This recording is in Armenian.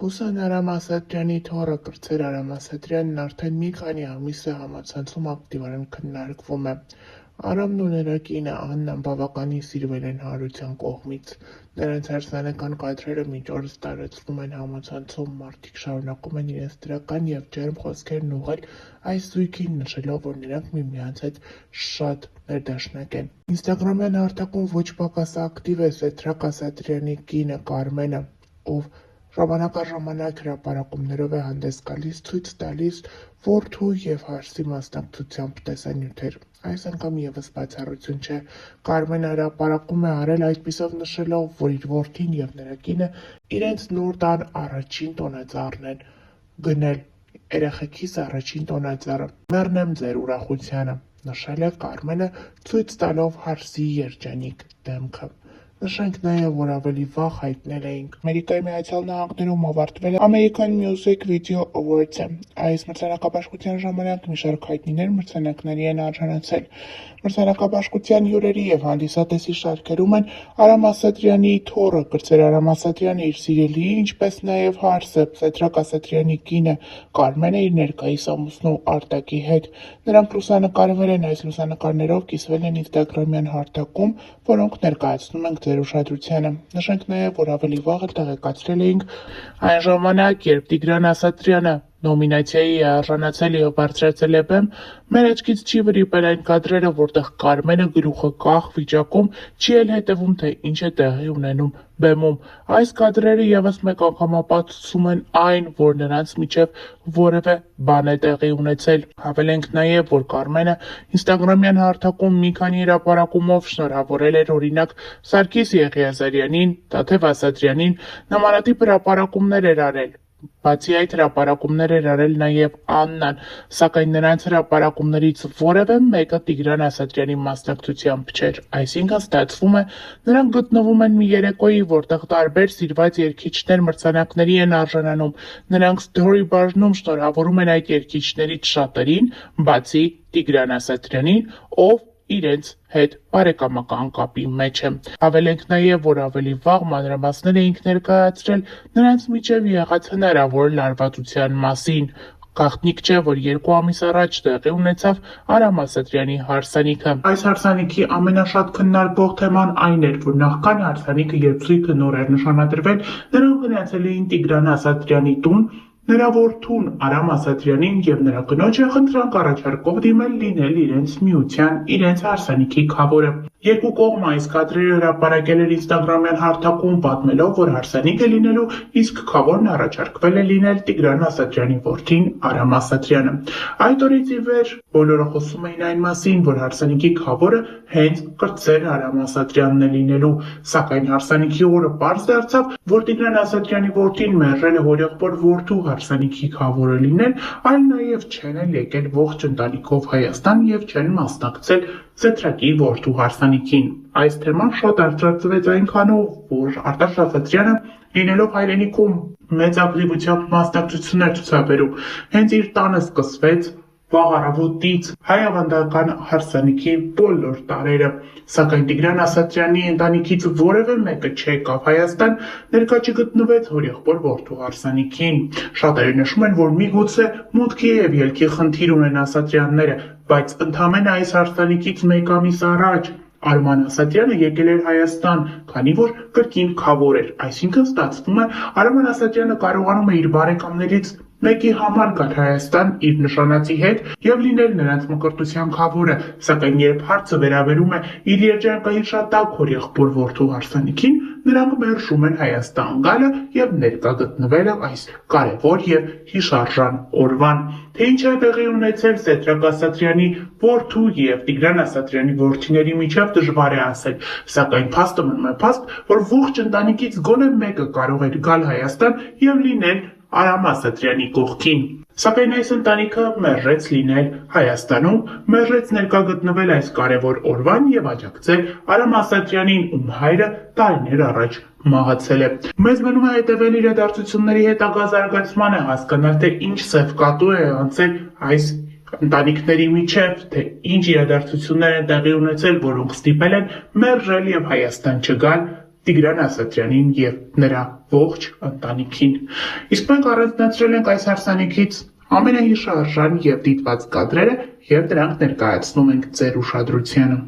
Հուսան Արամ Ասատրյանի թոռը կրտսեր Արամ Ասատրյանն արդեն մի քանի ամիս է համացանցում ակտիվորեն քննարկվում է։ Արամն ու նրա կինը Աննան բավականին սիրվել են Հարության կողմից։ Նրանց հարսանեկան կադրերը մինչ օրս տարածվում են համացանցում, մարդիկ շարունակում են իրենց դրական և ջերմ խոսքերն ուղղել այս զույգին, նշելով, որ նրանք միմյանց հետ շատ ներդաշնակ են։ Ինստագրամյան հարթակում ոչ պակաս ակտիվ է Սեդրակ Ասատրյանի կինը Կարմենը, ով ժամանակ առ ժամանակ հրապարակումներով է հանդես գալիս, ցույց տալիս որդու և հարսի մասնակցությամբ տեսանյութեր։ Այս անգամ ևս բացառություն չէ։ Կարմենը հրապարակում է արել այդպիսով նշելով, որ իր որդին և նրա կինը իրենց նոր տան առաջին տոնածառն են գնել։ Երեխեքիս առաջին տոնածառը։ Մեռնեմ ձեր ուրախությանը, նշել է Կարմենը, ցույց տալով հարսի երջանիկ դեմքը։ Նշենք նաև, որ ավելի վաղ հայտնել էինք։ Ամերիկայի Միացյալ Նահանգներում ավարտվել է American Music Video Awards-ը։ Այս մրցանակաբաշխության ժամանակ մի շարք հայտնիներ մրցանակների են արժանացել։ Մրցանակաբաշխության հյուրերի և հանդիսատեսի շարքերում են Արամ Ասատրյանի թոռը կրտսեր Արամ Ասատրյանը իր սիրելիի, ինչպես նաև հարսը Սեդրակ Ասատրյանի կինը Կարմենը իր ներկայիս ամուսնու Արտակի հետ։ Նրանք լուսանկարվել են, այս լուսանկարներով կիսվել են ինստագրամյան հարթակում, որոնք ներկայացնում ենք ձեր ուշադրությանը։ Նշենք նաև, որ ավելի վաղ էլ տեղեկացրել էինք այն ժամանակ, երբ Տիգրան Ասատրյանը նոմինացիայի է արժանացել և բարձրացել է բեմ, մեր աչքից չի վրիպել այն կադրերը, որտեղ Կարմենը գլուխը կախ վիճակում չի էլ հետևում, թե ինչ է տեղի ունենում բեմում։ Այս կադրերը ևս մեկ անգամ ապացուցում են այն, որ նրանց միջև որևէ բան է տեղի ունեցել։ Հավելենք նաև, որ Կարմենը ինստագրամյան հարթակում մի քանի հրապարակումով շնորհավորել էր օրինակ Սարգիս Եղիազարյանին, Տաթև Ասատրյանին, նմանատիպ հրապարակումներ էր արել։ Բացի այդ, հրապարակումներ էր արել նաև Աննան, սակայն նրանց հրապարակումներից որևէ մեկը Տիգրան Ասատրյանի մասնակցությամբ չէր։ Այսինքն ստացվում է, նրանք գտնվում են մի երեկոյի, որտեղ տարբեր սիրված երգիչներ մրցանակների են արժանանում։ Նրանք սթորի բաժնում շնորհավորում են այդ երգիչներից շատերին, բացի Տիգրան Ասատրյանին, ով իրենց հետ բարեկամական կապի մեջ է։ Հավելենք նաև, որ ավելի վաղ մանրամասներ էինք ներկայացրել նրանց միջև եղած հնարավոր լարվածության մասին։ Գաղտնիք չէ, որ 2 ամիս առաջ տեղի ունեցավ Արամ Ասատրյանի հարսանիքը։ Այս հարսանիքի ամենաշատ քննարկվող թեման այն էր, որ նախքան հարսանիքը, երբ զույգը նոր էր նշանադրվել, նրանք գնացել էին Տիգրան Ասատրյանի տուն, նրա որդուն Արամ Ասատրյանին և նրա կնոջը խնդրանք առաջարկով դիմել լինել իրենց միության, իրենց հարսանիքի քավորը։ Երկու կողմը այս կադրերը հրապարակել էր ինստագրամյան հարթակում, պատմելով, որ հարսանիք է լինելու, իսկ քավորն առաջարկվել է լինել Տիգրան Ասատրյանի որդին Արամ Ասատրյանը։ Այդ օրից ի վեր բոլորը խոսում էին այն մասին, որ հարսանիքի քավորը հենց կրտսեր Արամ Ասատրյանն է լինելու, սակայն հարսանիքի օրը պարզ դարձավ, որ Տիգրան Ասատրյանի որդին մերժել է հորեղբոր որդու հարսանիքի քավորը լինել, այլ նաև չեն էլ եկել ողջ ընտանիքով Հայաստան և չեն մասնակցել Սեդրակի որդու հարսանիքին։ Այս թեման շատ արծրացվեց այնքանով, որ Արտաշ Ասատրյանը լինելով հայրենիքում մեծ ակտիվությամբ մասնակցություններ ցուցաբերում, հենց իր տանը սկսվեց վաղ առավոտից հայ-ավանդական հարսանիքի բոլոր տարրերը, սակայն Տիգրան Ասատրյանի ընտանիքից որևէ մեկը չեկավ Հայաստան, ներկա չգտնվեց հորեղբոր որդու հարսանիքին։ Շատերը նշում են, որ միգուցե մուտքի և ելքի խնդիր ունեն Ասատրյանները, բայց ընդամենը այս հարսանիքից 1 ամիս առաջ Արման Ասատրյանը եկել էր Հայաստան, քանի որ կրկին քավոր էր, այսինքն ստացվում է Արման Ասատրյանը կարողանում է իր բարեկամներից մեկի համար գալ Հայաստան իր նշանածի հետ և լինել նրանց մկրտության քավորը, սակայն երբ հարցը վերաբերում է իր երջանկահիշատակ հորեղբոր որդու հարսանիքին, նրանք մերժում են Հայաստան գալը և ներկա գտնվելը այս կարևոր և հիշարժան օրվան։ Թե ինչ է տեղի ունեցել Սեդրակ Ասատրյանի որդու և Տիգրան Ասատրյանի որդիների միջև դժվար է ասել, սակայն փաստը մնում է փաստ, որ ողջ ընտանիքից գոնե մեկը կարող էր գալ Հայաստան և լինել Արամ Ասատրյանի կողքին։ Սակայն այս ընտանիքը մերժեց լինել Հայաստանում, մերժեց ներկա գտնվել այս կարևոր օրվան և աջակցել Արամ Ասատրյանին, ում հայրը տարիներ առաջ մահացել է։ Մեզ մնում է հետևել իրադարձությունների հետագա զարգացմանը, հասկանալ, թե ինչ սևկատու է անցել այս ընտանիքների միջև, թե ինչ իրադարձություններ են տեղի ունեցել, որոնք ստիպել են մերժել և Հայաստան չգալ Տիգրան Ասատրյանին և նրա ողջ ընտանիքին։ Իսկ մենք առանձնացրել ենք այս հարսանիքից ամենահիշարժան և դիտված կադրերը և դրանք ներկայացնում ենք ձեր ուշադրությանը։